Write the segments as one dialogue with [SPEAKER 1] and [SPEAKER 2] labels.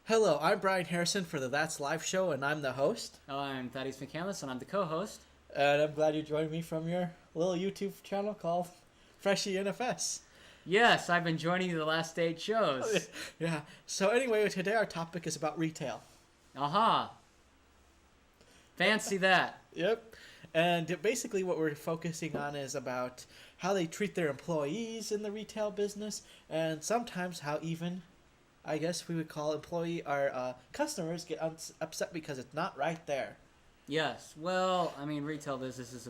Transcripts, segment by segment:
[SPEAKER 1] Hello, I'm Brian Harrison for the That's Live show, and I'm the host.
[SPEAKER 2] I'm Thaddeus McCandless, and I'm the co-host.
[SPEAKER 1] And I'm glad you joined me from your little YouTube channel called Freshie NFS.
[SPEAKER 2] Yes, I've been joining you the last 8 shows.
[SPEAKER 1] Yeah. So anyway, today our topic is about retail.
[SPEAKER 2] Aha. Fancy that.
[SPEAKER 1] Yep. And basically what we're focusing on is about how they treat their employees in the retail business, and sometimes how even, I guess we would call our customers get upset because it's not right there.
[SPEAKER 2] Yes. Well, I mean, retail business is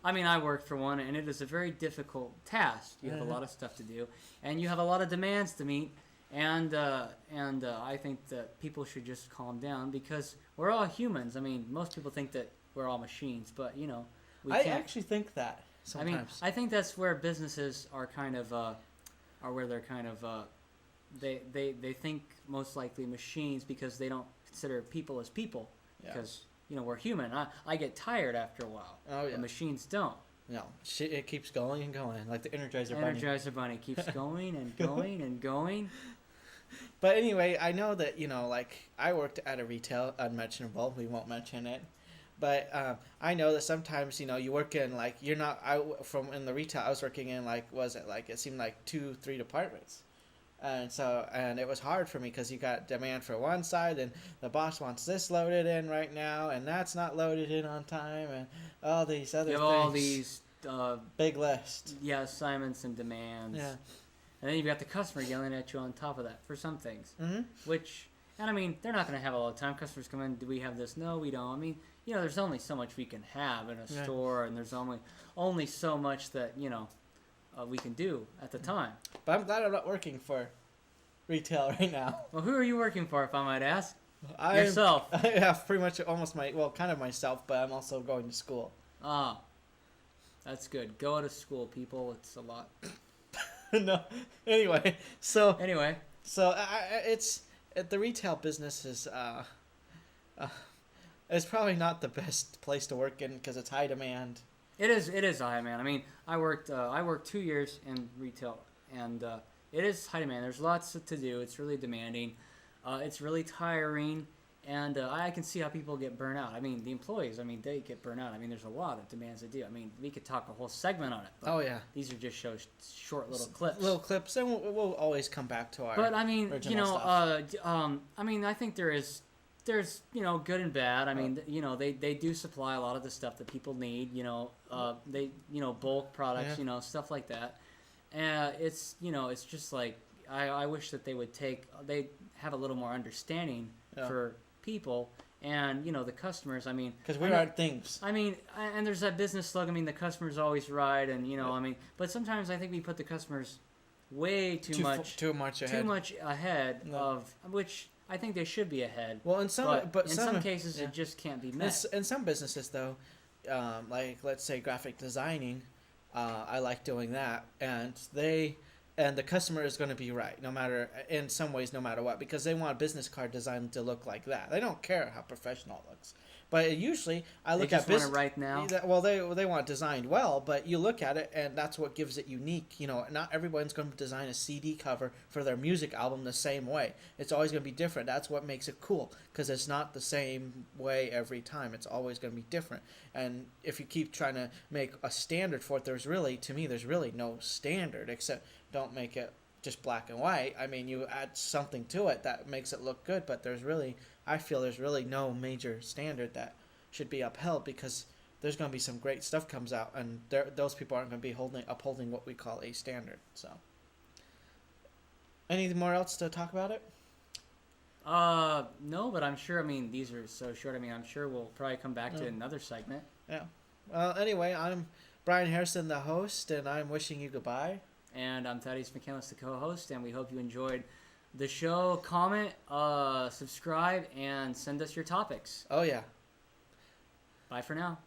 [SPEAKER 2] I work for one, and it is a very difficult task. You have a lot of stuff to do, and you have a lot of demands to meet. And I think that people should just calm down because we're all humans. I mean, most people think that we're all machines, but we
[SPEAKER 1] I
[SPEAKER 2] can't.
[SPEAKER 1] actually think that sometimes.
[SPEAKER 2] I think that's where businesses are kind of they think most likely machines because they don't consider people as people because we're human. I get tired after a while.
[SPEAKER 1] Oh yeah.
[SPEAKER 2] The machines don't.
[SPEAKER 1] No, it keeps going and going like the Energizer Bunny.
[SPEAKER 2] Energizer Bunny keeps going and going and going.
[SPEAKER 1] But anyway, I know that I worked at a retail unmentionable. We won't mention it. But I know that sometimes you work in you're not in the retail I was working in it seemed like 2-3 departments. And it was hard for me because you got demand for one side and the boss wants this loaded in right now and that's not loaded in on time and all these other things.
[SPEAKER 2] All these
[SPEAKER 1] big list.
[SPEAKER 2] Yeah, assignments and demands.
[SPEAKER 1] Yeah.
[SPEAKER 2] And then you've got the customer yelling at you on top of that for some things.
[SPEAKER 1] Mm-hmm.
[SPEAKER 2] And I mean, they're not going to have all the time. Customers come in, do we have this? No, we don't. I mean, there's only so much we can have in a store, and there's only so much that, we can do at the time.
[SPEAKER 1] But I'm glad I'm not working for retail right now.
[SPEAKER 2] Well, who are you working for, if I might ask?
[SPEAKER 1] Yourself. I have pretty much almost kind of myself, but I'm also going to school.
[SPEAKER 2] Ah, that's good. Go to school, people. It's a lot.
[SPEAKER 1] No. Anyway, so it's the retail business is it's probably not the best place to work in because it's high demand.
[SPEAKER 2] It is high demand. I mean, I worked 2 years in retail, and it is high demand. There's lots to do. It's really demanding. It's really tiring, and I can see how people get burnt out. I mean, the employees, they get burnt out. I mean, there's a lot of demands to do. I mean, we could talk a whole segment on it.
[SPEAKER 1] Oh yeah.
[SPEAKER 2] These are just short little clips.
[SPEAKER 1] And we'll always come back to our.
[SPEAKER 2] But I mean,
[SPEAKER 1] stuff.
[SPEAKER 2] I think there's good and bad. I mean, they do supply a lot of the stuff that people need. They bulk products, stuff like that. And it's just like I wish that they have a little more understanding for people and the customers. I mean,
[SPEAKER 1] because we are things.
[SPEAKER 2] I mean, and there's that business slogan. I mean, the customer's always right, and but sometimes I think we put the customers way too much ahead of which. I think they should be ahead.
[SPEAKER 1] Well, in some
[SPEAKER 2] cases, it just can't be met.
[SPEAKER 1] In some businesses, though, like let's say graphic designing, I like doing that, and the customer is going to be right, no matter what, because they want a business card design to look like that. They don't care how professional it looks. But usually, I look at business.
[SPEAKER 2] They just want it right now.
[SPEAKER 1] Well, they want it designed well, but you look at it, and that's what gives it unique. Not everyone's going to design a CD cover for their music album the same way. It's always going to be different. That's what makes it cool, because it's not the same way every time. It's always going to be different. And if you keep trying to make a standard for it, there's really no standard, except don't make it just black and white. I mean, you add something to it that makes it look good, but I feel there's really no major standard that should be upheld, because there's going to be some great stuff comes out, and those people aren't going to be upholding what we call a standard. So, anything more else to talk about it?
[SPEAKER 2] No, but I'm sure. I mean, these are so short. I mean, I'm sure we'll probably come back to another segment.
[SPEAKER 1] Yeah. Well, anyway, I'm Brian Harrison, the host, and I'm wishing you goodbye.
[SPEAKER 2] And I'm Thaddeus McCandless, the co-host, and we hope you enjoyed the show. Comment, subscribe, and send us your topics.
[SPEAKER 1] Oh, yeah.
[SPEAKER 2] Bye for now.